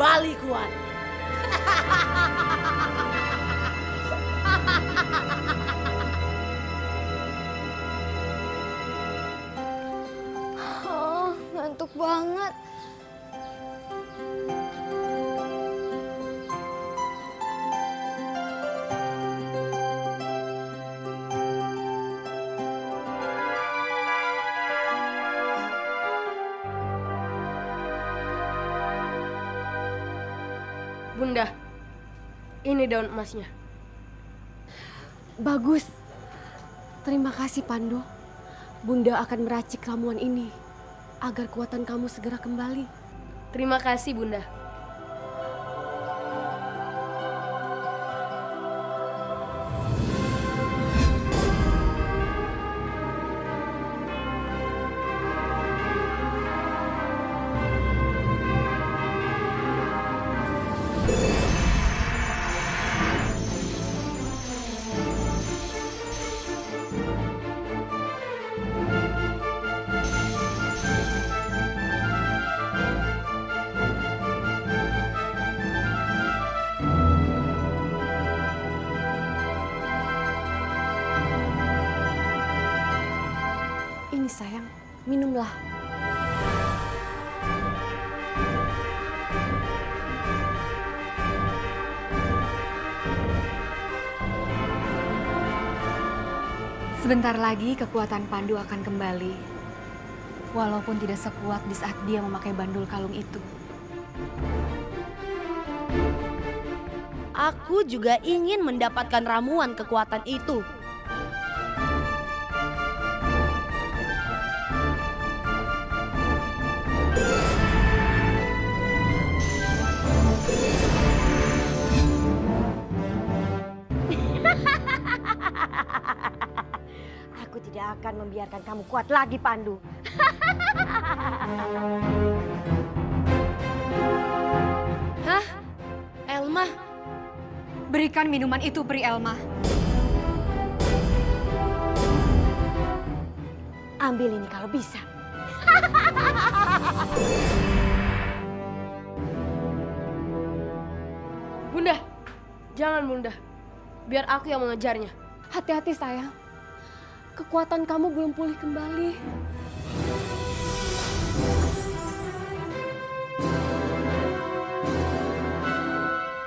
kembali kuat. Oh, ngantuk banget. Bunda, ini daun emasnya. Bagus. Terima kasih Pandu. Bunda akan meracik ramuan ini agar kekuatan kamu segera kembali. Terima kasih, Bunda. Ini sayang, minumlah. Sebentar lagi kekuatan Pandu akan kembali. Walaupun tidak sekuat di saat dia memakai bandul kalung itu. Aku juga ingin mendapatkan ramuan kekuatan itu. Aku tidak akan membiarkan kamu kuat lagi, Pandu. Hah? Elma? Berikan minuman itu, Pri Elma. Ambil ini kalau bisa. Bunda, jangan Bunda. Biar aku yang mengejarnya. Hati-hati sayang. Kekuatan kamu belum pulih kembali.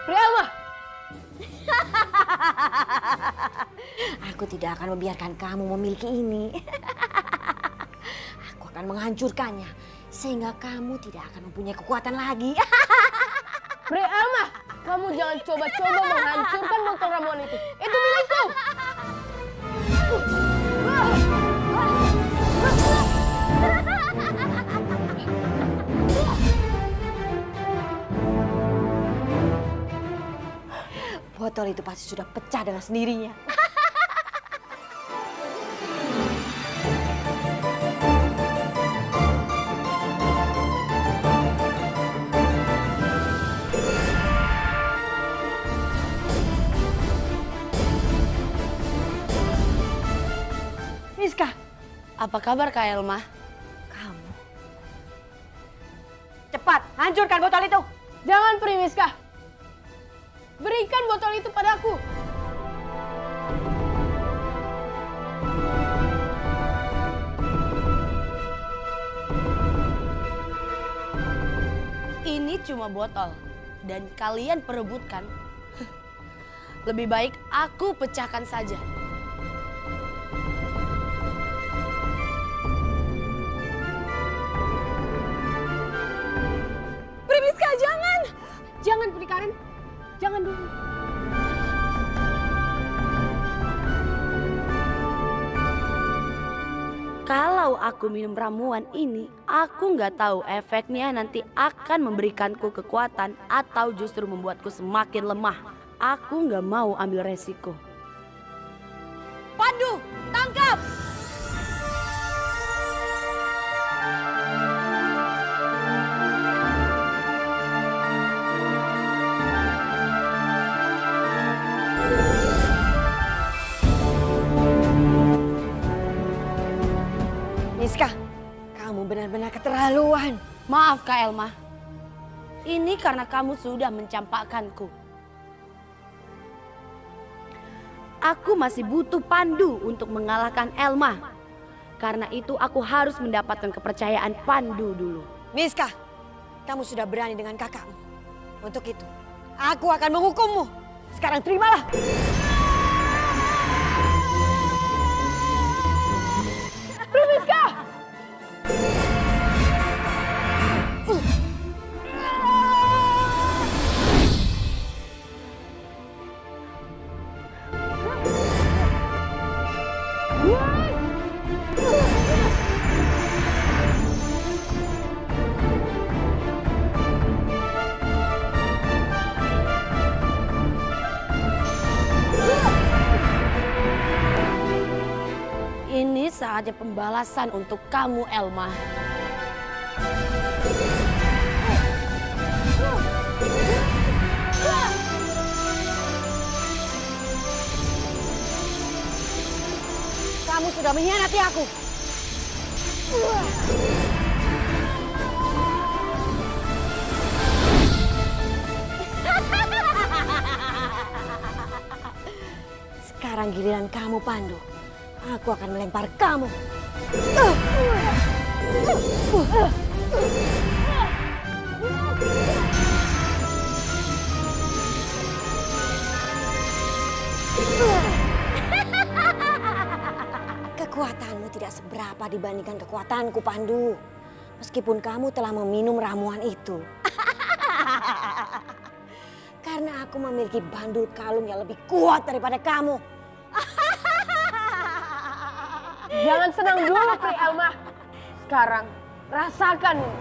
Pri Elma! Aku tidak akan membiarkan kamu memiliki ini. Aku akan menghancurkannya sehingga kamu tidak akan mempunyai kekuatan lagi. Pri Elma! Kamu jangan coba-coba menghancurkan botol ramuan itu. Itu milikku! Botol itu pasti sudah pecah dengan sendirinya. Miska, Apa kabar Kak Elma? kamu. Cepat, hancurkan botol itu. Jangan Pri Miska! Berikan botol itu padaku! Ini cuma botol dan kalian perebutkan. Lebih baik aku pecahkan saja. Primiska, jangan! Jangan, Pri Karen. Jangan dulu. Kalau aku minum ramuan ini, aku nggak tahu efeknya nanti akan memberikanku kekuatan atau justru membuatku semakin lemah. Aku nggak mau ambil resiko. Pandu, tangkap! Miska, kamu benar-benar keterlaluan. Maaf Kak Elma. Ini karena kamu sudah mencampakkanku. Aku masih butuh Pandu untuk mengalahkan Elma. Karena itu aku harus mendapatkan kepercayaan Pandu dulu. Miska, kamu sudah berani dengan kakakmu. Untuk itu, aku akan menghukummu. Sekarang terimalah. Ini saatnya pembalasan untuk kamu, Elma. Kamu sudah mengkhianati aku. Sekarang giliran kamu, Pandu. Aku akan melempar kamu. Kekuatanmu tidak seberapa dibandingkan kekuatanku, Pandu. Meskipun kamu telah meminum ramuan itu. Karena aku memiliki bandul kalung yang lebih kuat daripada kamu. Jangan senang dulu, Pri Elma. Sekarang rasakan ini.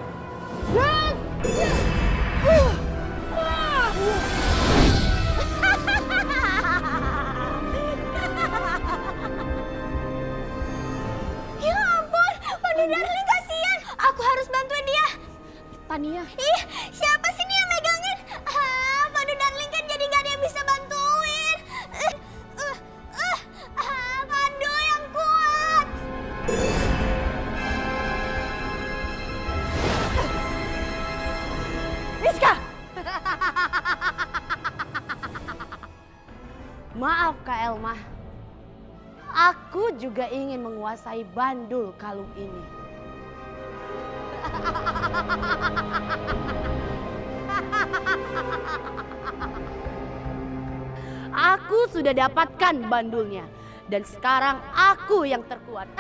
Ya ampun, Pandu Darling kasihan. Aku harus bantuin dia. Tania, Ih, siapa sih nih yang megangin? Pandu Darling kan jadi gak ada yang bisa bantuin. Pandu yang kuat. Miska! Maaf, Kak Elma. Aku juga ingin menguasai bandul kalung ini. Aku sudah dapatkan bandulnya. Dan sekarang aku yang terkuat.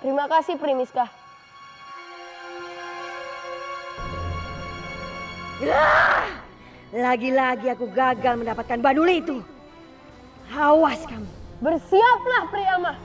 Terima kasih, Pri Miska. Lagi-lagi aku gagal mendapatkan bandul itu. Awas kamu. Bersiaplah, Pri Elma.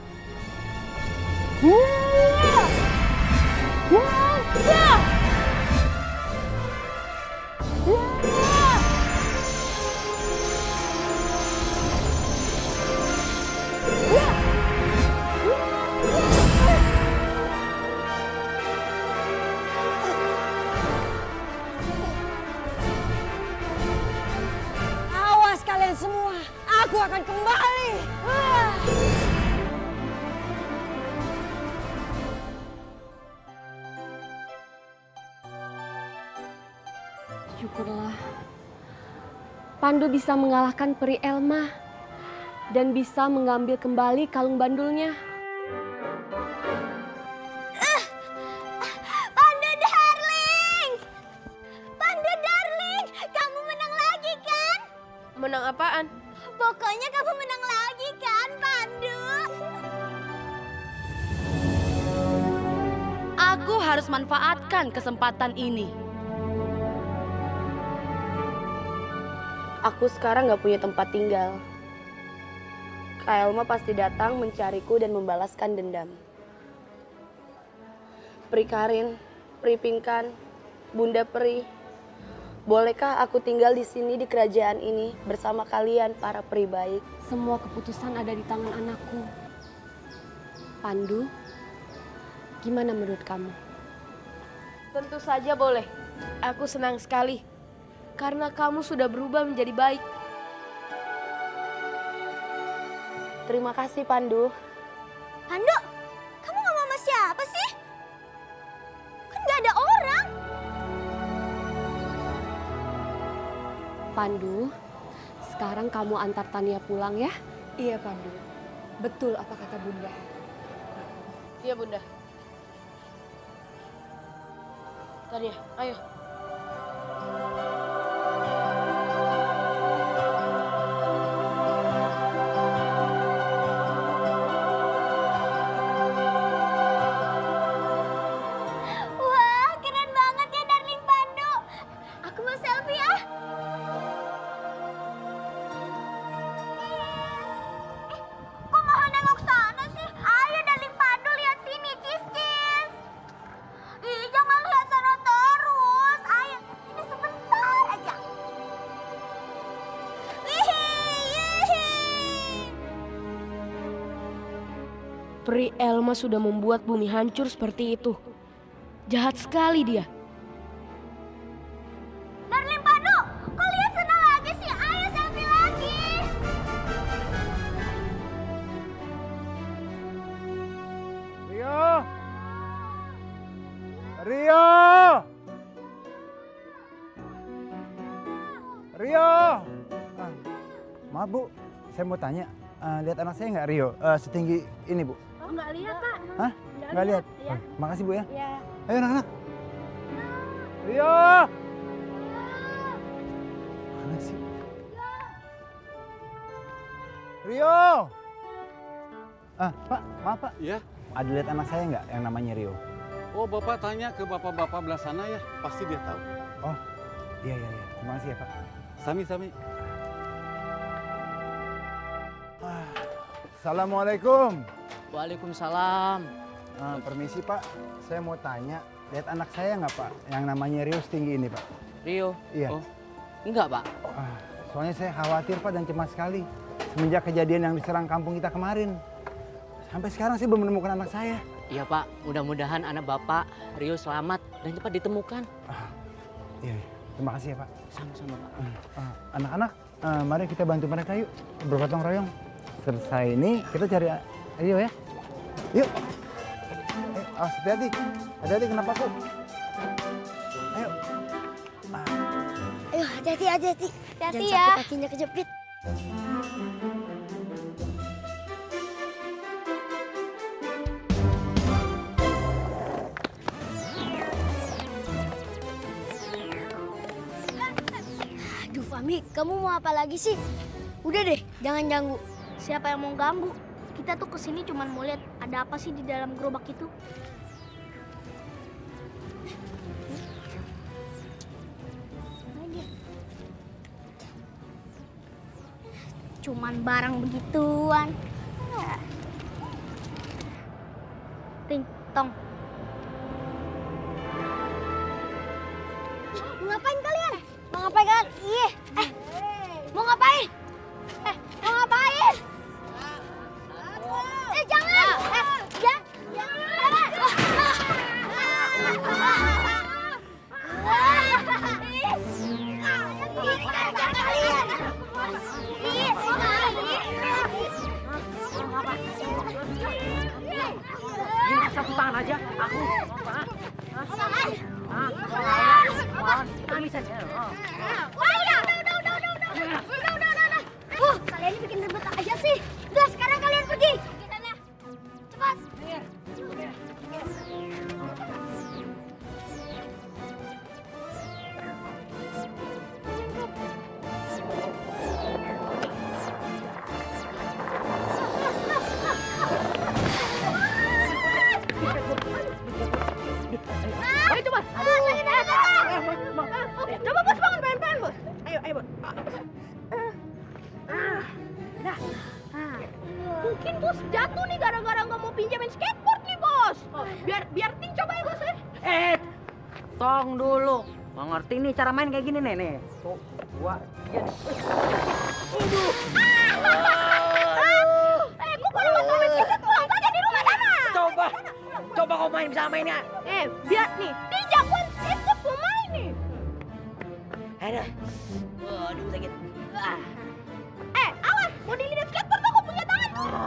Awas kalian semua. Aku akan kembali. syukurlah. Pandu bisa mengalahkan Peri Elma dan bisa mengambil kembali kalung bandulnya. Pandu Darling! Pandu Darling, kamu menang lagi kan? Menang apaan? Pokoknya kamu menang lagi kan, Pandu? Aku harus manfaatkan kesempatan ini. Aku sekarang gak punya tempat tinggal. Kak Elma pasti datang mencariku dan membalaskan dendam. Pri Karin, Pri Pingkan, Bunda Peri, bolehkah aku tinggal di sini di kerajaan ini bersama kalian para peri baik? Semua keputusan ada di tangan anakku. Pandu, gimana menurut kamu? Tentu saja boleh. Aku senang sekali. Karena kamu sudah berubah menjadi baik. Terima kasih Pandu. Pandu, kamu ngomong sama siapa sih? Kan gak ada orang. Pandu, sekarang kamu antar Tania pulang ya. Iya Pandu, betul apa kata Bunda. Iya Bunda. Tania, ayo. Wah, keren banget ya Darling Pandu. Aku mau selfie ah. Kok malah nengok sana sih? Ayo Darling Pandu lihat sini, cis. Ih, jangan lihat sana terus. Ayo, ini sebentar aja. Wih. Pri Elma sudah membuat bumi hancur seperti itu. Jahat sekali dia. Darling Pandu, kok lihat sana lagi sih? Ayo selfie lagi. Rio! Rio! Rio! Maaf Bu, saya mau tanya, lihat anak saya nggak Rio? Setinggi ini Bu? Oh, nggak lihat Kak. Hah? Nggak lihat? Ya. Makasih Bu ya. Iya. Ayo anak-anak. Rio! Mana sih? Rio! Pak, maaf Pak. Iya. Ada lihat anak saya nggak yang namanya Rio? Oh, Bapak tanya ke bapak-bapak belah sana ya. Pasti dia tahu. Oh, iya. Terima kasih ya Pak. Sami-sami. Assalamualaikum. Waalaikumsalam. Permisi Pak, saya mau tanya, lihat anak saya nggak Pak? Yang namanya Rio setinggi ini Pak. Rio? Iya. Oh, enggak Pak. Soalnya saya khawatir Pak dan cemas sekali. Semenjak kejadian yang diserang kampung kita kemarin. Sampai sekarang saya belum menemukan anak saya. Iya Pak, mudah-mudahan anak Bapak Rio selamat dan cepat ditemukan. Iya, terima kasih ya Pak. Sama-sama Pak. Anak-anak, mari kita bantu mereka yuk. Bergotong royong. Selesai ini kita cari Rio ya. Yuk. Hati-hati. Hati-hati kena paku. Ayo. Ayo, hati-hati. Hati-hati Jangan ya. sampai kakinya kejepit. Aduh, Fahmi, kamu mau apa lagi sih? Udah deh, jangan ganggu. Siapa yang mau ganggu? Kita tuh kesini cuma mau lihat ada apa sih di dalam gerobak itu. Cuman barang begituan. Ting tong. Mau ngapain kalian? Mau ngapain kan? Iya. Mau ngapain? Mau ngapain? Jangan. Ini satu tangan aja, aku. Kami saja. Udah. Kalian ini bikin ribet aja sih. Udah, sekarang kalian pergi. Cepat. Ayo coba. Coba bos bangun pelan-pelan bos. Ayo bos. Mungkin bos jatuh nih gara-gara nggak mau pinjamin skateboard nih bos. Biar Ting coba ya bos ya. Tong dulu. Nggak ngerti nih cara main kayak gini nih. Tuh, gua. Kok kalau nggak mau main skateboard pulang saja di rumah sana. Coba kau main bisa mainnya. Biar nih. Ting jagoan skateboard mau main nih. Aduh. Waduh sakit. Awas, mau dilihat skateboard aku punya tangan.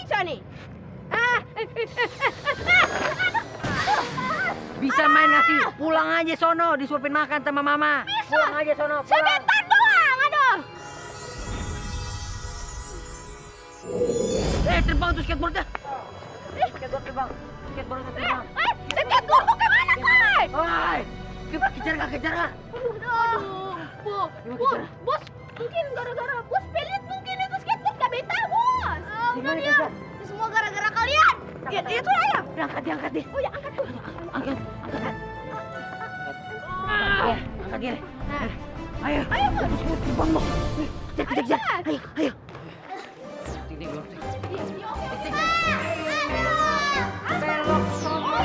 bisa nih. Bisa main nggak sih? Pulang aja sono, disuapin makan sama mama. Pulang aja sono, pulang. Sebentar doang, aduh. Terbang tuh skateboardnya. Skateboard terbang. Skateboardnya terbang. Skateboardku kemana, Kai? Hai, kita kejar nggak? Bos, mungkin gara-gara bos pelit mungkin itu skateboard gak beta, Bos. Gimana bisa? Ini semua gara-gara kalian. Itu aja. Diangkat deh. Oh ya, angkat tuh. Angkat. Angkat dia. Ayo. Terbang lo. Kejar. Ayo. Sini dulu. Belok sono.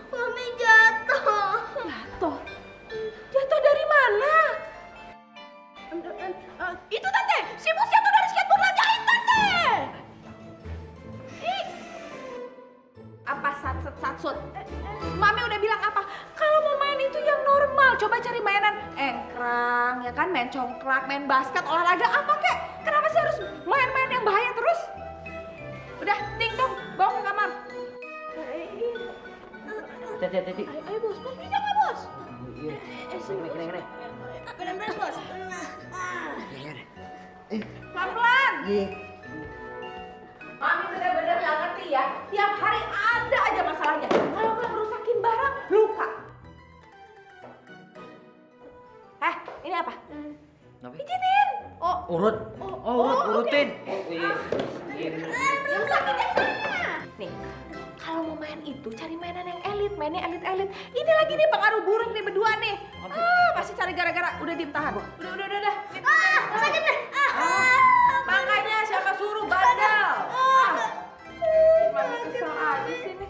Mami jatuh. Jatuh dari mana? Itu tante, si bos jatuh dari skateboard lanjain tante. Apa satsut? Mami udah bilang apa? Kalau mau main itu yang normal. Coba cari mainan engkrang, ya kan? Main congklak, main basket, olahraga apa kek? Kenapa sih harus main-main yang bahaya terus? Udah, ting dong, bawa ke kamar. Hati-hati. Ayo bos, bos bisa nggak bos? Iya. Kene. Bener-bener bos. Pelan-pelan. Iya. Mami bener-bener nggak ngerti ya. Tiap hari ada aja masalahnya. Kalau nggak merusakin barang, luka. Ini apa? Pijitin. Urutin. Yang sakit yang sana. Nih, kalau mau main itu cari mainan yang elit, mainnya elit-elit. Ini lagi nih pengaruh buruk nih berdua nih. Pasti cari gara-gara. Udah diem tahan. Udah. Sakit deh. Makanya siapa suruh bandel. Gimana kesel aja sih nih.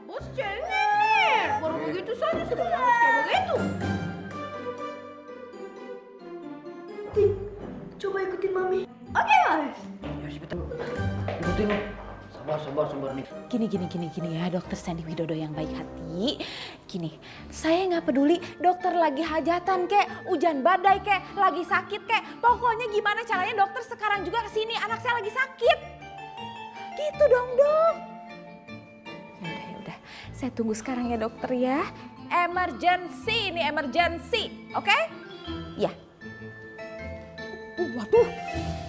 Bos cengeng. Baru begitu saja sudah harus kayak begitu. Coba ikutin Mami. Oke, Mas. Ya cepetan. Ikutin lo. Sabar nih. Gini ya dokter Sandy Widodo yang baik hati. Gini, saya nggak peduli dokter lagi hajatan kek, hujan badai kek, lagi sakit kek. Pokoknya gimana caranya dokter sekarang juga kesini, anak saya lagi sakit. Gitu dong dok. Yaudah. Saya tunggu sekarang ya dokter ya. Emergency, ini emergency, oke? Ya. Waduh,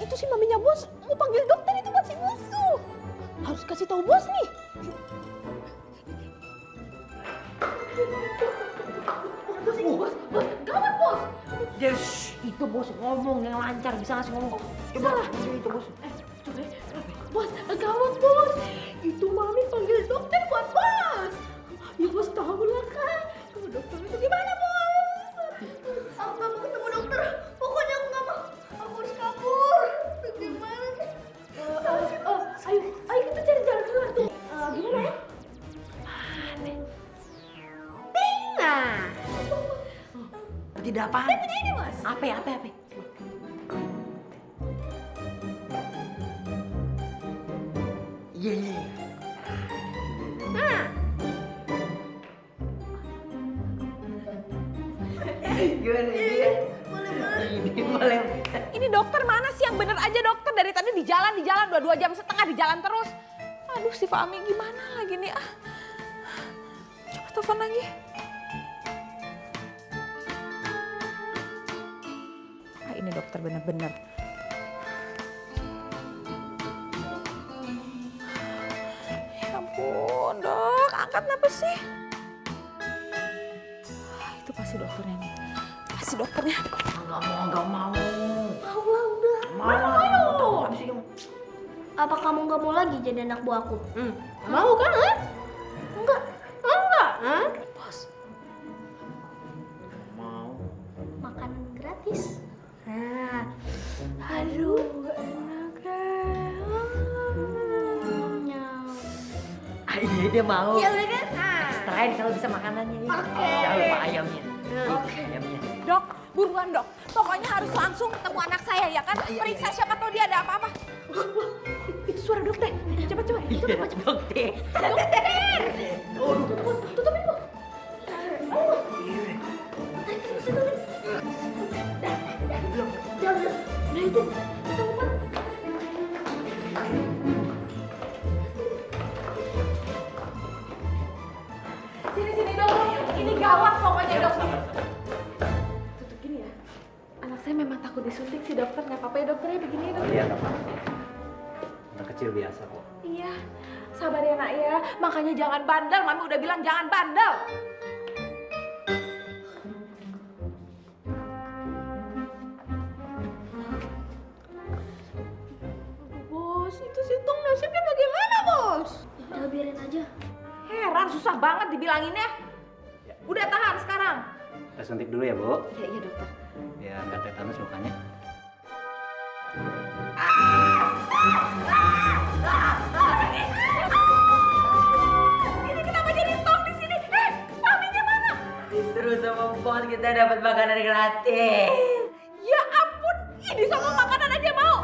itu si maminya bos mau panggil dokter itu buat si musuh. Harus kasih tahu bos nih. Bos, gawat bos. Yes, itu bos ngomong yang lancar, bisa ngasih ngomong. Coba, itu bos. Bos, gawat bos. Itu mami panggil dokter buat bos. Ya bos tahu lah kan. Kalau dokter itu gimana bos? Aku nggak mau ketemu dokter. Pokoknya aku nggak mau. Aku harus kabur. Gimana sih? Ayo kita cari jalan keluar tuh. Gimana ya? Nah. Tidak apa? Saya punya ini bos. Apa? Iya. Gimana ini? Boleh. Ini dokter mana sih yang bener aja dokter? Dari tadi di jalan 2 jam setengah di jalan terus. Aduh si Fahmi gimana lagi nih ah. Coba telepon lagi. Ini dokter bener-bener. Ya ampun dok, angkat kenapa sih? Itu pasti dokternya nih. Pasti dokternya. Enggak mau. Mau lah udah. Mau. Habis ini. Apa kamu nggak mau lagi jadi anak buahku? Mau kan? Enggak. Bos, Mau. makanan gratis. Aduh, Nyau. Iya. dia mau. Ya udah kan? Extrain kalau bisa makanannya ya. Oke. Jangan lupa ayamnya. Oke. Ayamnya. Dok, buruan dok. Pokoknya harus langsung ketemu anak saya ya kan? Periksa siapa tahu dia ada apa-apa. Itu suara dokter. Cepat. Iya, dokter. Tutupin bu. Sini dok. Ini gawat pokoknya dok. Tutup gini ya. Anak saya memang takut disuntik sih dokter. Nggak apa-apa ya dokternya begini ya dokter. Iya, nggak apa-apa. Anak kecil biasa kok. Iya, sabar ya nak ya. Makanya jangan bandel. Mami udah bilang jangan bandel. Bos, itu si Tung nasibnya bagaimana bos? Udah biarin aja. Heran, susah banget dibilanginnya. Udah tahan sekarang. Kita suntik dulu ya, Bu. Iya dokter. Biar nggak tetanus mukanya. Ini kenapa jadi Tom di sini? Maminya mana? Disuruh sama bos kita dapat makanan gratis. Ya ampun, ini sama makanan aja mau.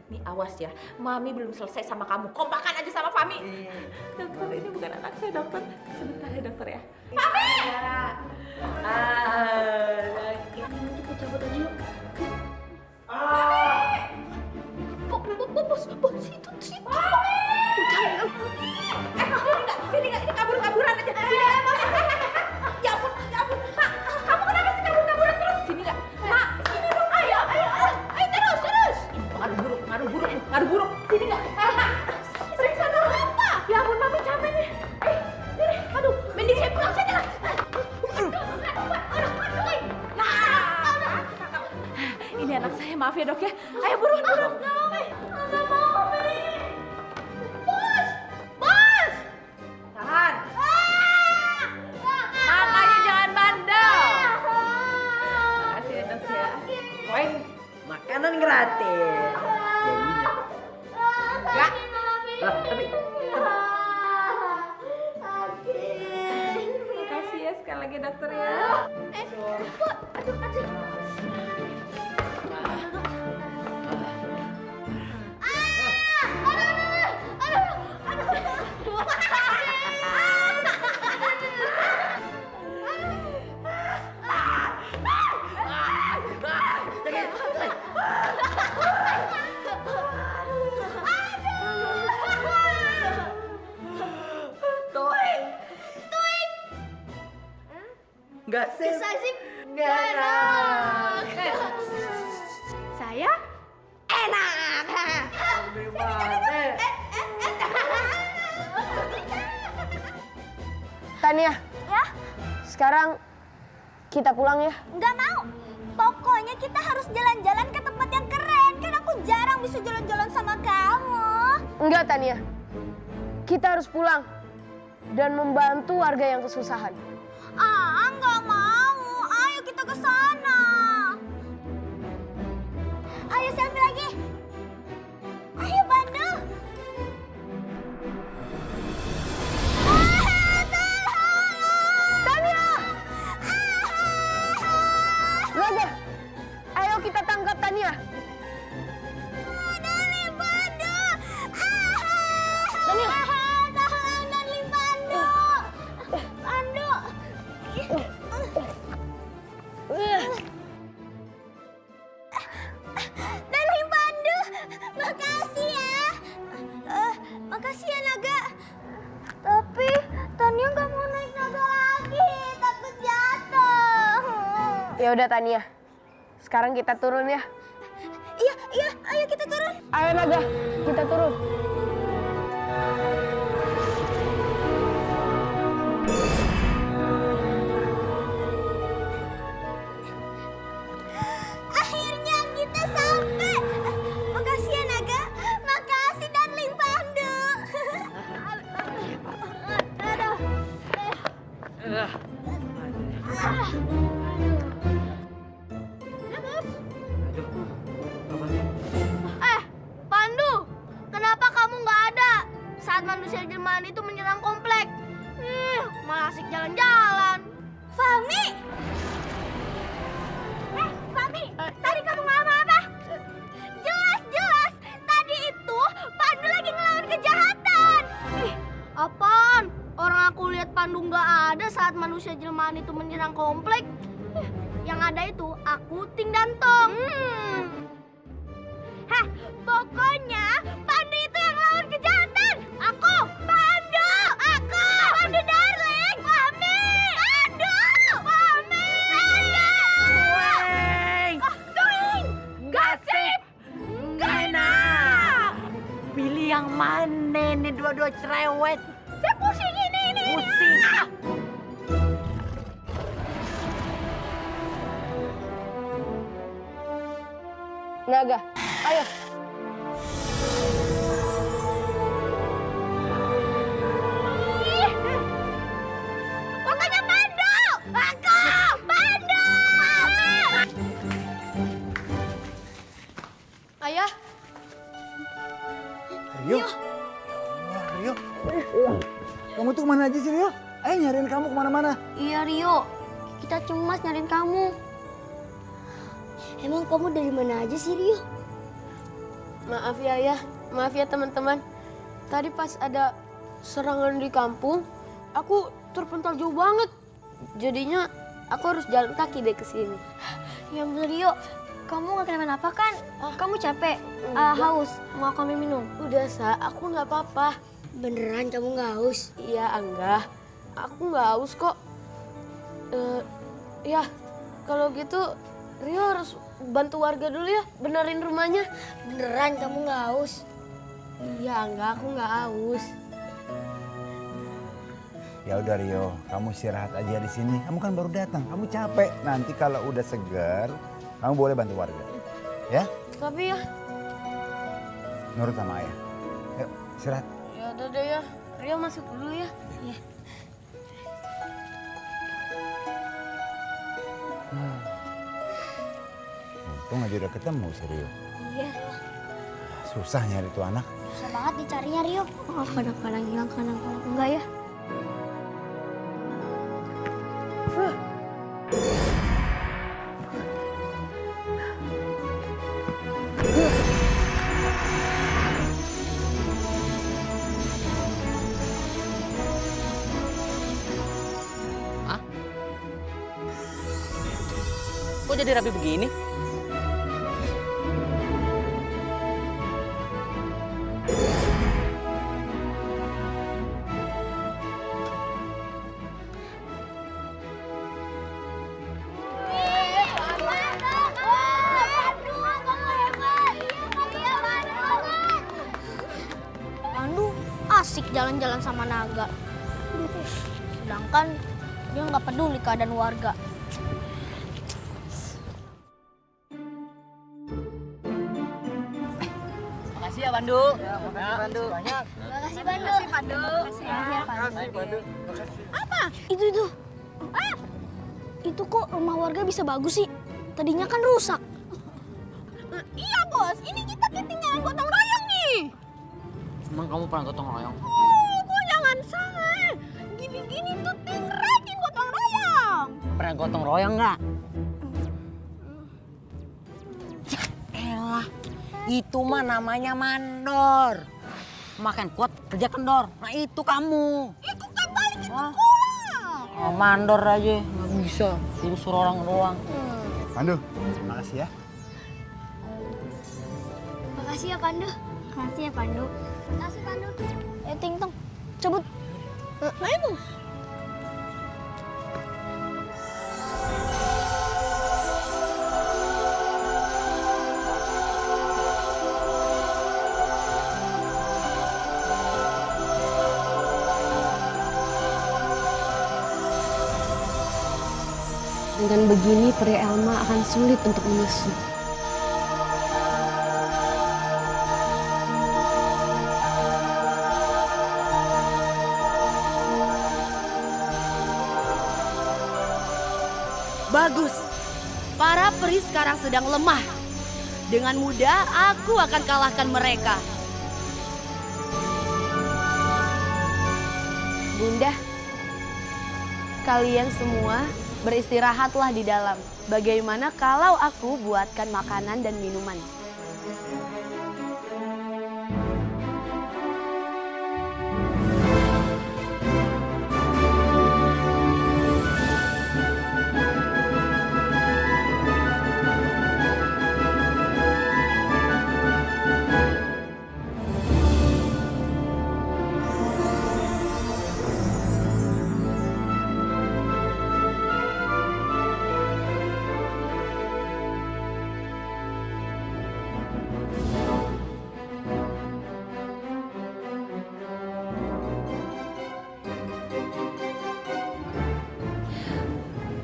Nih awas ya, Mami belum selesai sama kamu. Kompakan aja sama Fami. Dokter, ini bukan anak saya dokter. Sebentar ya dokter ya. Mami! Kita cabut aja yuk. Bos, situ. Mami! Sini nggak, ini kabur-kaburan aja. Sini. Ya ampun. Mak, kamu kenapa sih kabur-kaburan terus? Sini nggak? Mak, sini dong. Ayo, terus. Ngaruh buruk. Sini nggak? Mak, periksa dulu. Apa? Ya ampun, Mami capek nih. Sini, aduh, mending saya pulang saja lah. Ini anak saya, maaf ya dok ya. Ayo buruan. Bos! Tahan. Makanya jangan bandel. Makasih ya dok ya. Poin makanan gratis. Jadinya. Enggak. Lah, tapi Makasih ya sekali lagi dokter ya. nggak sip. Nggak enak. Saya enak. Tania. Ya? Sekarang kita pulang ya. Nggak mau. Pokoknya kita harus jalan-jalan ke tempat yang keren. Kan aku jarang bisa jalan-jalan sama kamu. Enggak, Tania. Kita harus pulang dan membantu warga yang kesusahan. Nggak mau. Ayo kita ke sana. Ayo selfie lagi. Ayo Pandu. Tania! Raga, ayo kita tangkap Tania. Darling Pandu. Tania. Tolong Darling Pandu. Pandu. Darling Pandu, makasih ya. Makasih ya Naga. Tapi Tania nggak mau naik Naga lagi, takut jatuh. Ya udah Tania. Sekarang kita turun ya. Iya, ayo kita turun. Ayo Naga, kita turun. Akhirnya kita sampai. Makasih ya Naga. Makasih Darling Pandu. Aduh. Pandu, kenapa kamu nggak ada saat manusia jelma jelmaan itu menyerang komplek. Malah asik jalan-jalan. Fahmi! Fahmi, tadi kamu ngomong apa? Jelas-jelas tadi itu Pandu lagi ngelawan kejahatan. Apaan? Orang aku lihat Pandu nggak ada saat manusia jelmaan itu menyerang komplek. Yang ada itu aku, Ting dan Tong. Pokoknya Pandu itu yang lawan kejahatan. Aku, Pandu. Aku, Pandu darling. Fahmi. Pandu. Fahmi. Pandu. Gasip! Nggak enak! Pilih yang mana nih dua-dua cerewet? Saya pusing ini. Pusing! Naga, ayo. Pokoknya Pandu. Aku, Pandu. Ayah, Rio. Ya Allah, Rio. Kamu tuh kemana aja sih, Rio? Ayo nyariin kamu kemana-mana. Iya Rio, kita cemas nyariin kamu. Emang kamu dari mana aja sih Rio? maaf ya ayah, maaf ya teman-teman. Tadi pas ada serangan di kampung, aku terpental jauh banget. Jadinya aku harus jalan kaki deh ke sini. Ya ampun Rio, kamu gak kenapa-napa kan? Kamu capek, haus, mau kami minum? Udah Sa, aku nggak apa-apa. Beneran kamu gak haus? Iya Angga, aku nggak haus kok. Ya kalau gitu Rio harus bantu warga dulu ya, benerin rumahnya. Beneran kamu gak haus? Iya Angga, aku nggak haus. Ya udah Rio, kamu istirahat aja di sini. Kamu kan baru datang, kamu capek. Nanti kalau udah segar, kamu boleh bantu warga. Ya? Tapi ya, Nurut sama ayah. Yuk, istirahat. ya udah deh ya. Rio masuk dulu ya. Iya. Untung aja udah ketemu si Rio. Iya. Susah nyari tuh anak. Susah banget dicarinya Rio. Kadang-kadang hilang, kadang-kadang enggak ya. Kok jadi rapi begini? Pandu asik jalan-jalan sama naga. Sedangkan dia nggak peduli keadaan warga. Makasih ya Pandu. Pandu. Makasih Pandu. Makasih Pandu. Apa? Itu. Itu kok rumah warga bisa bagus sih? Tadinya kan rusak. Iya bos, ini kita ketinggalan gotong royong nih. Emang kamu pernah gotong royong? Kok jangan salah. Gini-gini tuh ting rajin gotong royong. Pernah gotong royong nggak? Ya elah, itu mah namanya mandor. Makan kuat, kerja kendor. Nah itu kamu. Itu kan balik ke sekolah. Mandor aja, nggak bisa. Suruh orang doang. Pandu, makasih ya. Makasih ya Pandu. Makasih ya Pandu. Makasih Pandu. Ting Tong, cabut. Ayo. Dengan begini Peri Elma akan sulit untuk menyusup. Bagus. Para peri sekarang sedang lemah. Dengan mudah aku akan kalahkan mereka. Bunda, kalian semua beristirahatlah di dalam. Bagaimana kalau aku buatkan makanan dan minuman?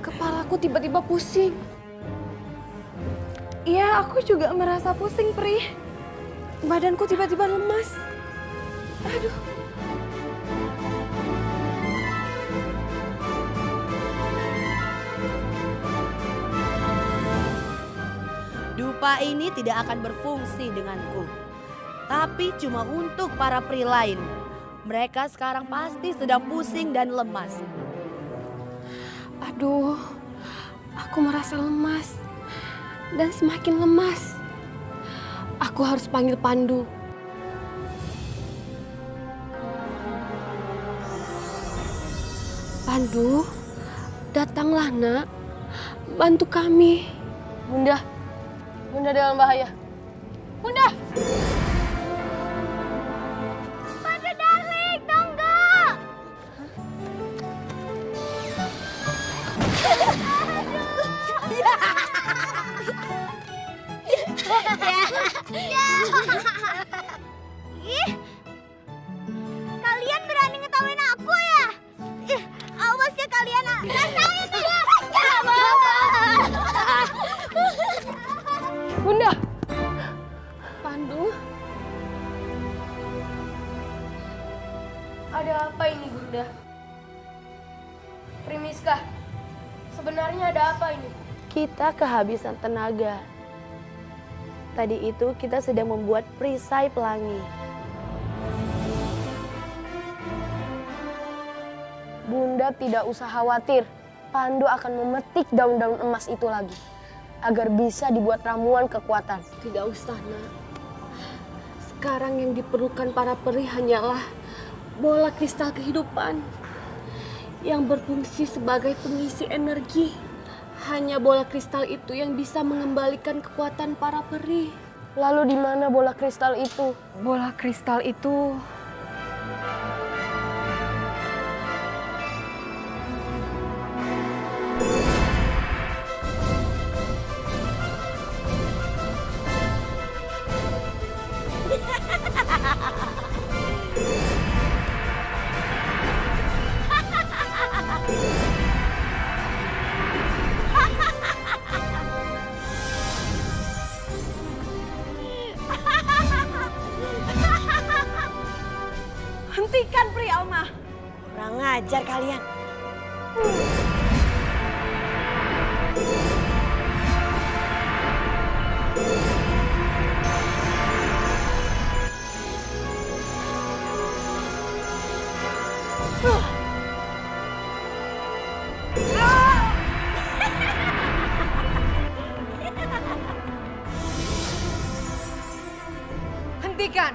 Kepalaku tiba-tiba pusing. Iya, aku juga merasa pusing, Pri. Badanku tiba-tiba lemas. Aduh. Dupa ini tidak akan berfungsi denganku. Tapi cuma untuk para pri lain. Mereka sekarang pasti sedang pusing dan lemas. Aduh, aku merasa lemas dan semakin lemas. Aku harus panggil Pandu. Pandu, datanglah nak, bantu kami. Bunda, Bunda dalam bahaya. Bunda! Pandu darling, tunggu. Ih, kalian berani ngetawain aku ya? Ih, awas ya kalian. Rasain nih. Bunda! Pandu? Ada apa ini, Bunda? Primiska, sebenarnya ada apa ini? Kita kehabisan tenaga. Tadi itu kita sedang membuat perisai pelangi. Bunda tidak usah khawatir. Pandu akan memetik daun-daun emas itu lagi. Agar bisa dibuat ramuan kekuatan. Tidak usah, nak. Sekarang yang diperlukan para peri hanyalah bola kristal kehidupan yang berfungsi sebagai pengisi energi. Hanya bola kristal itu yang bisa mengembalikan kekuatan para peri. Lalu di mana bola kristal itu? Bola kristal itu Hentikan Pri Alma. Kurang ajar kalian. hentikan.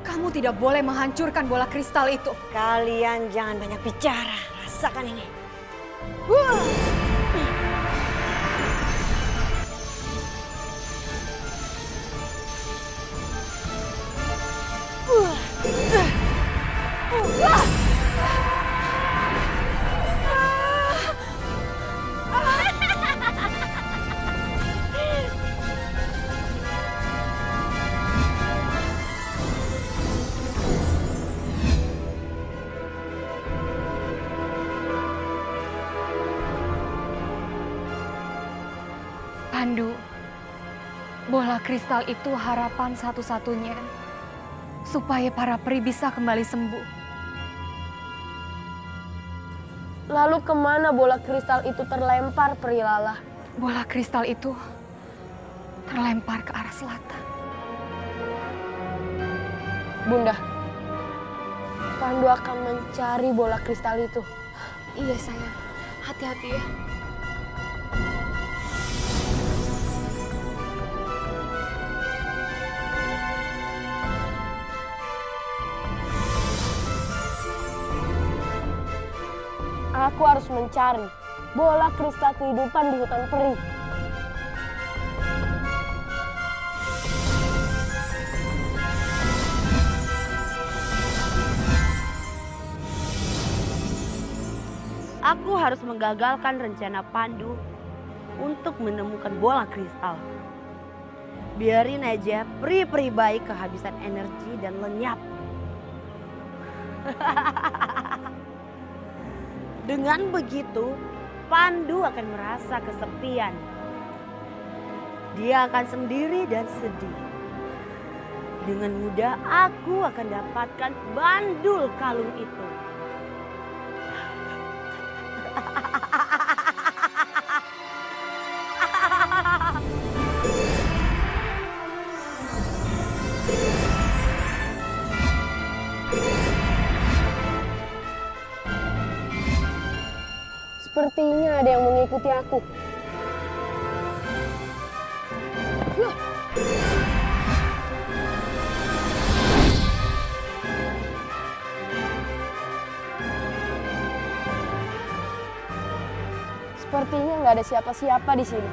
Kamu tidak boleh menghancurkan bola kristal itu. Kalian jangan banyak bicara. Rasakan ini. Pandu, bola kristal itu harapan satu-satunya supaya para peri bisa kembali sembuh. Lalu kemana bola kristal itu terlempar, Pri Lala? Bola kristal itu terlempar ke arah selatan. Bunda, Pandu akan mencari bola kristal itu. Iya sayang, hati-hati ya. Aku harus mencari bola kristal kehidupan di hutan peri. Aku harus menggagalkan rencana Pandu untuk menemukan bola kristal. Biarin aja peri-peri baik kehabisan energi dan lenyap. Dengan begitu, Pandu akan merasa kesepian. Dia akan sendiri dan sedih. Dengan mudah aku akan dapatkan bandul kalung itu. Sepertinya ada yang mengikuti aku. Sepertinya nggak ada siapa-siapa di sini.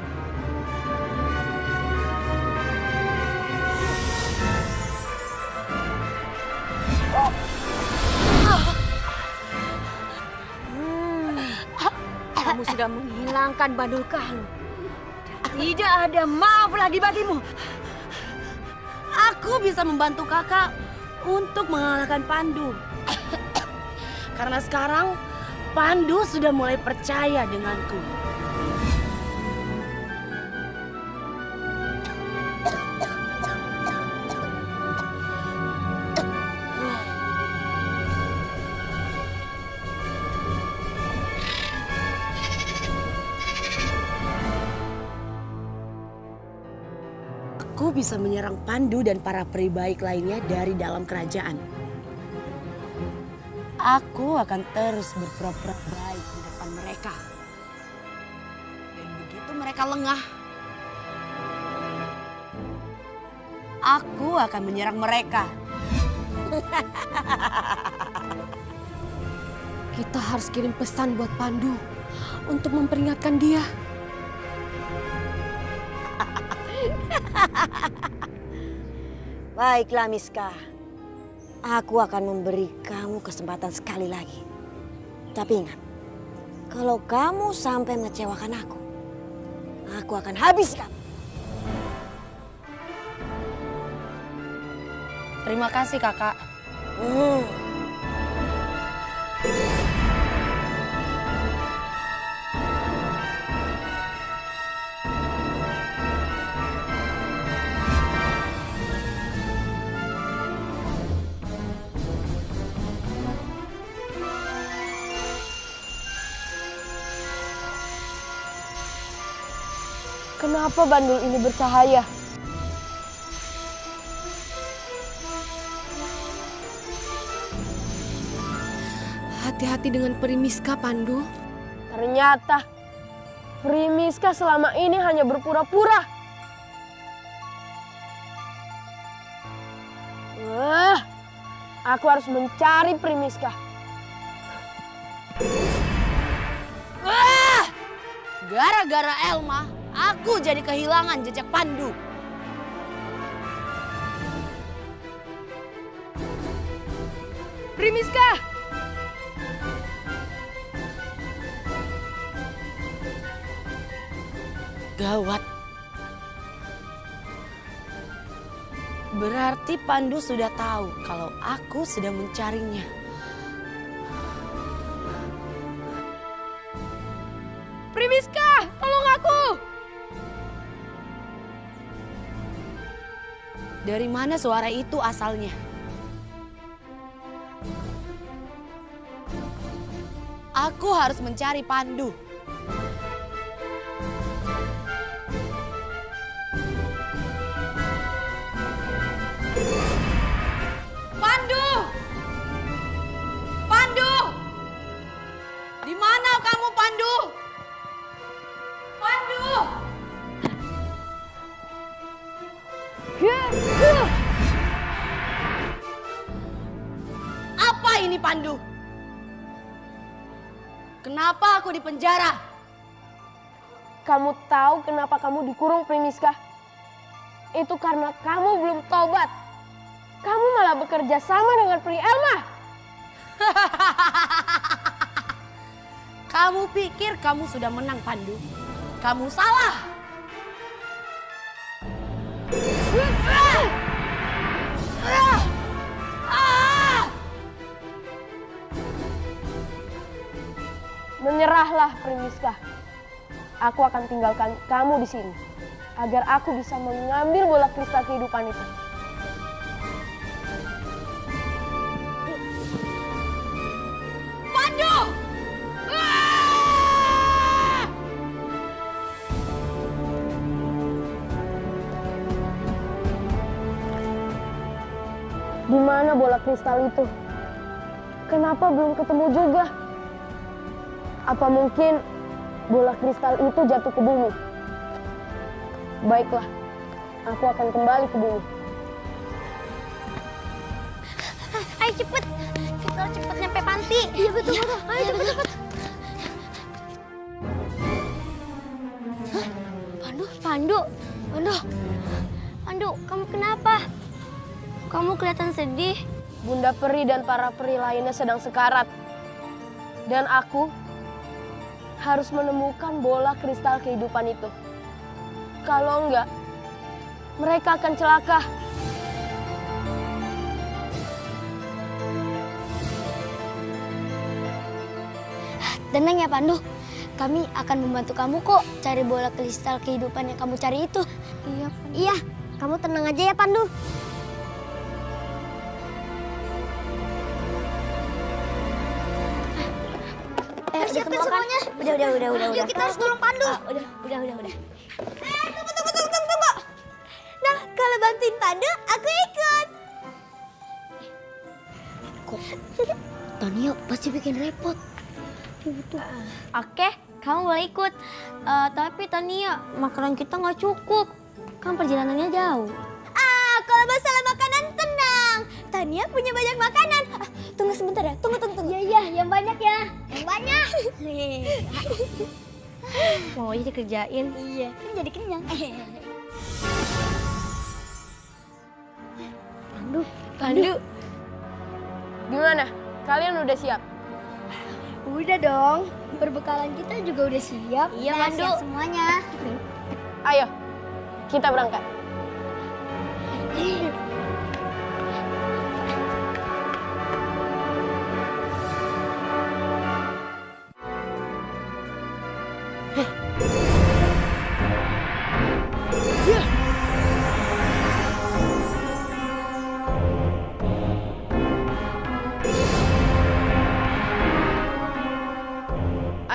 Kamu sudah menghilangkan bandul kalung. Tidak ada maaf lagi bagimu. Aku bisa membantu kakak untuk mengalahkan Pandu. Karena sekarang Pandu sudah mulai percaya denganku. Aku bisa menyerang Pandu dan para peri baik lainnya dari dalam kerajaan. Aku akan terus berpura-pura baik di depan mereka. Dan begitu mereka lengah, aku akan menyerang mereka. Kita harus kirim pesan buat Pandu untuk memperingatkan dia. Baiklah Miska, aku akan memberi kamu kesempatan sekali lagi. Tapi ingat, kalau kamu sampai mengecewakan aku akan habis kamu. Terima kasih kakak. Kenapa bandul ini bercahaya? Hati-hati dengan peri Miska, Pandu. Ternyata peri Miska selama ini hanya berpura-pura. Wah, aku harus mencari peri Miska. Wah! Gara-gara Elma, aku jadi kehilangan jejak Pandu. Primiska! Gawat. Berarti Pandu sudah tahu kalau aku sedang mencarinya. Primiska, tolong aku! Dari mana suara itu asalnya? Aku harus mencari Pandu. Pandu! Kenapa aku di penjara? Kamu tahu kenapa kamu dikurung, Primiska? Itu karena kamu belum tobat. Kamu malah bekerja sama dengan Pri Elma. Kamu pikir kamu sudah menang, Pandu? Kamu salah. Menyerahlah, Primiska. Aku akan tinggalkan kamu di sini agar aku bisa mengambil bola kristal kehidupan itu. Pandu! Di mana bola kristal itu? Kenapa belum ketemu juga? Apa mungkin bola kristal itu jatuh ke bumi? Baiklah, aku akan kembali ke bumi. Ayo cepet, kita harus cepet nyampe panti. Iya betul. Ayo cepet. Pandu, kamu kenapa? Kamu kelihatan sedih. Bunda Peri dan para peri lainnya sedang sekarat. Dan aku harus menemukan bola kristal kehidupan itu. Kalau enggak, mereka akan celaka. Tenang ya Pandu, kami akan membantu kamu kok cari bola kristal kehidupan yang kamu cari itu. Iya, kamu tenang aja ya Pandu. Siap semuanya. Udah. Yuk kita harus tolong Pandu. Udah. Tunggu. Nah, kalau bantuin Pandu, aku ikut. Kok Tonio pasti bikin repot. Oke, kamu boleh ikut. Tapi Tania, makanan kita nggak cukup. Kan perjalanannya jauh. Kalau masalah makanan tenang. Tania punya banyak makanan. Tunggu sebentar ya, tunggu. Iya, yang banyak ya. Yang banyak. Mau aja dikerjain. Iya, kan jadi kenyang. Pandu. Gimana? Kalian udah siap? Udah dong, perbekalan kita juga udah siap. Iya, Pandu. Siap semuanya. Ayo, kita berangkat.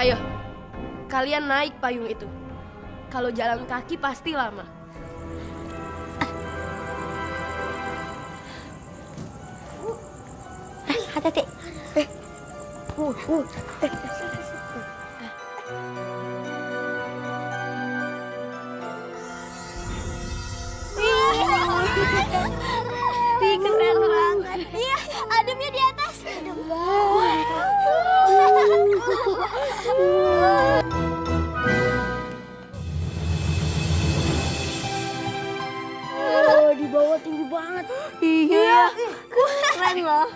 Ayo, kalian naik payung itu. Kalau jalan kaki pasti lama. Hati-hati. Keren banget. Iya, ademnya di atas. Adem banget. Di bawah tinggi banget. Iya. Keren loh.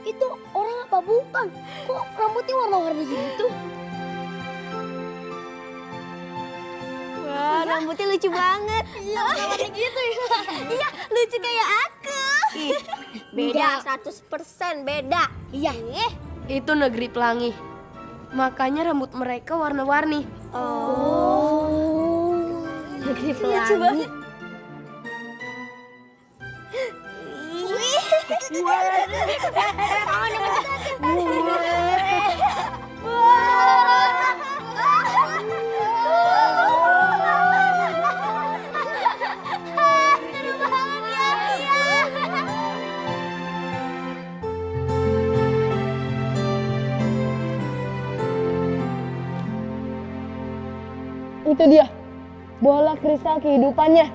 Itu orang apa bukan? Kok rambutnya warna-warni gitu? Wah, rambutnya lucu banget. Iya, warna gitu ya. Iya, lucu kayak aku. Beda 100% beda. Iya. Itu negeri pelangi. Makanya rambut mereka warna-warni. Oh. Negeri pelangi. Lucu banget. Itu dia, bola kristal kehidupannya.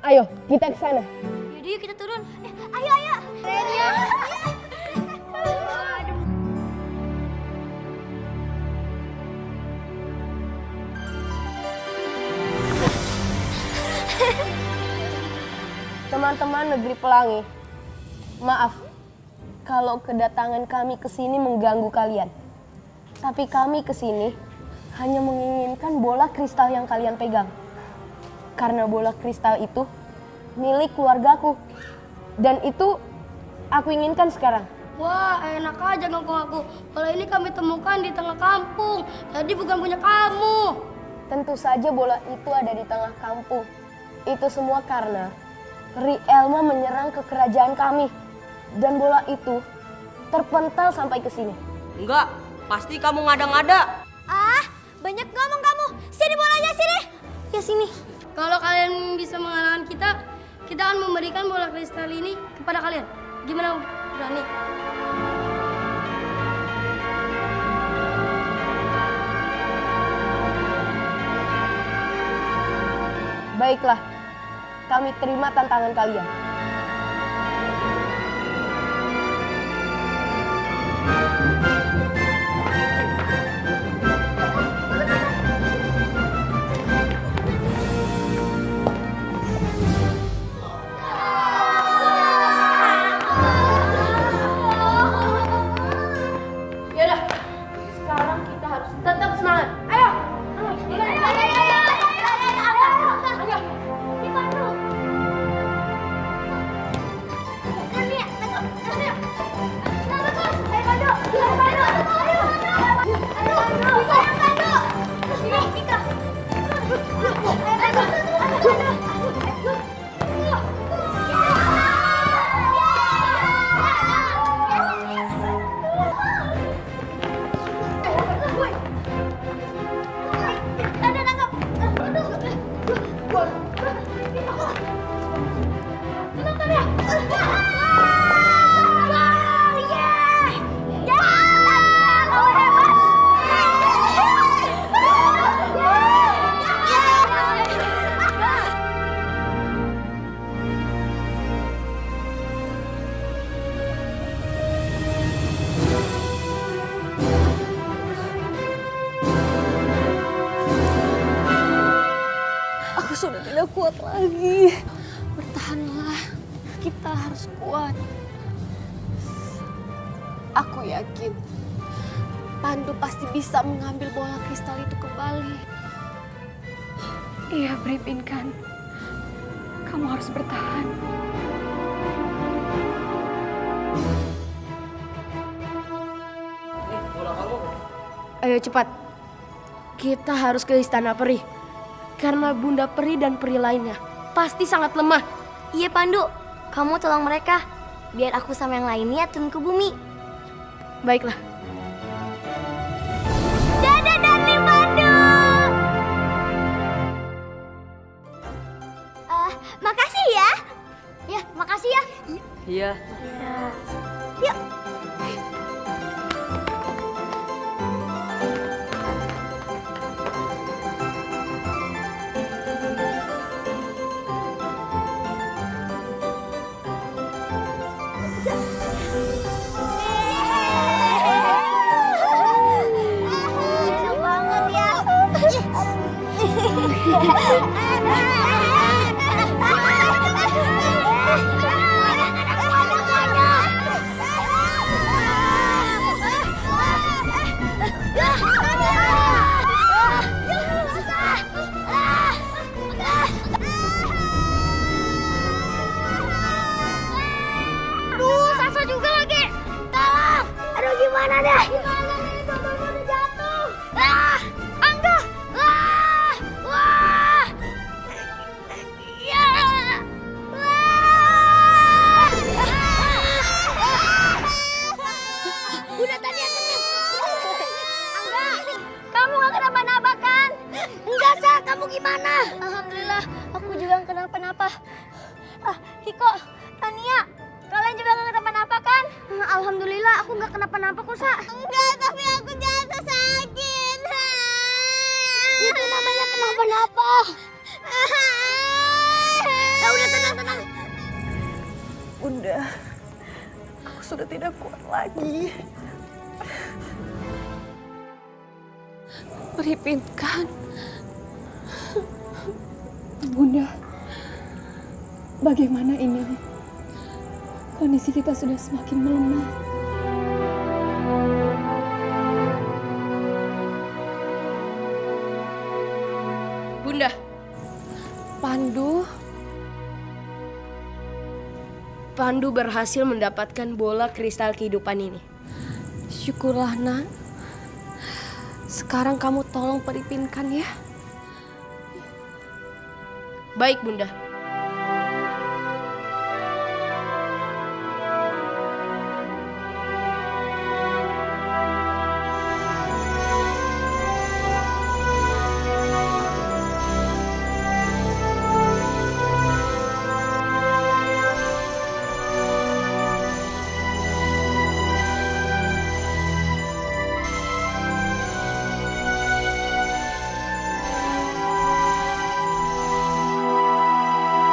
Ayo, kita ke sana. Yaudah yuk kita turun. Ayo. Ayo. Teman-teman negeri Pelangi, maaf kalau kedatangan kami ke sini mengganggu kalian. Tapi kami ke sini hanya menginginkan bola kristal yang kalian pegang. Karena bola kristal itu milik keluargaku. Dan itu aku inginkan sekarang. Wah, enak aja ngaku-ngaku. Bola ini kami temukan di tengah kampung. Jadi bukan punya kamu. Tentu saja bola itu ada di tengah kampung. Itu semua karena Ri Elma menyerang ke kerajaan kami. Dan bola itu terpental sampai ke sini. Enggak, pasti kamu ngada-ngada. Ah, banyak ngomong kamu. Sini bolanya, sini. Ya sini. Kalau kalian bisa mengalahkan kita akan memberikan bola kristal ini kepada kalian. Gimana, berani? Baiklah, kami terima tantangan kalian. Yaudah, sekarang kita harus tetap semangat. Ayo. Aku sudah tidak kuat lagi. Bertahanlah. Kita harus kuat. Aku yakin Pandu pasti bisa mengambil bola kristal itu kembali. Iya, Bripinkan. Kamu harus bertahan. Ayo cepat. Kita harus ke Istana Peri. Karena Bunda Peri dan peri lainnya pasti sangat lemah. Iya Pandu, kamu tolong mereka. Biar aku sama yang lainnya turun ke bumi. Baiklah. Dadah Darling Pandu. Makasih ya. Ya, makasih ya. Iya. Yuk. Enak banget ya. Aduh, Sasa juga lagi. Tolong. Aduh, gimana deh? Gimana nih? Totonya udah jatuh. Angga. Wah. Ya. Udah tadi yang tenang. Angga, kamu gak kenapa-napa kan? Enggak, Sa. Kamu gimana? Alhamdulillah, aku juga gak kenapa-napa. Hiko, Tania, kalian juga gak kenapa-napa kan? Alhamdulillah, aku gak kenapa-napa kok, Sa. Enggak, tapi aku jatuh sakit. Itu namanya kenapa-napa. Udah tenang. Bunda, aku sudah tidak kuat lagi. Peripinkan. Bunda, bagaimana ini? Kondisi kita sudah semakin melemah. Bunda, Pandu berhasil mendapatkan bola kristal kehidupan ini. Syukurlah, Nak. Sekarang kamu tolong peripinkan ya. Baik, Bunda.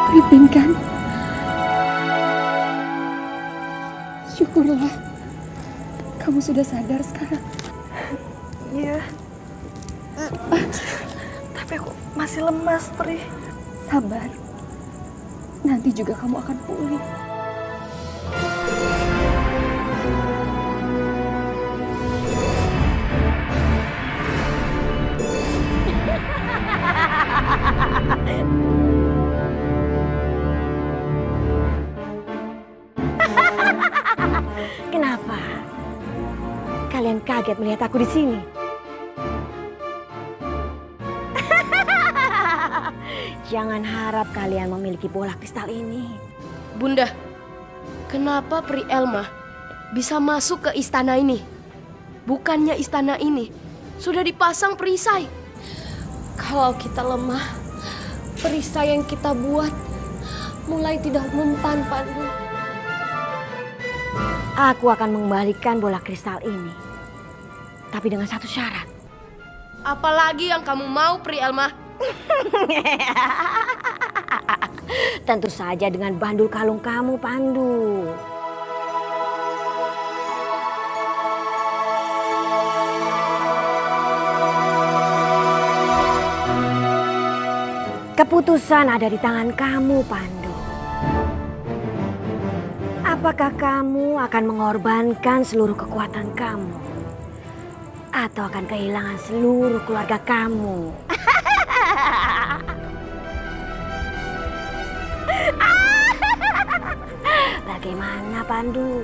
Peripinkan. Syukurlah. Kamu sudah sadar sekarang. Iya. Tapi aku masih lemas, Pri. Sabar. Nanti juga kamu akan pulih. Kenapa? Kalian kaget melihat aku di sini? Jangan harap kalian memiliki bola kristal ini. Bunda, kenapa Pri Elma bisa masuk ke istana ini? Bukannya istana ini sudah dipasang perisai. Kalau kita lemah, perisai yang kita buat mulai tidak mempan, Pandu. Aku akan mengembalikan bola kristal ini. Tapi dengan satu syarat. Apalagi yang kamu mau, Pri Elma? Tentu saja dengan bandul kalung kamu, Pandu. Keputusan ada di tangan kamu, Pandu. Apakah kamu akan mengorbankan seluruh kekuatan kamu? Atau akan kehilangan seluruh keluarga kamu? Bagaimana, Pandu?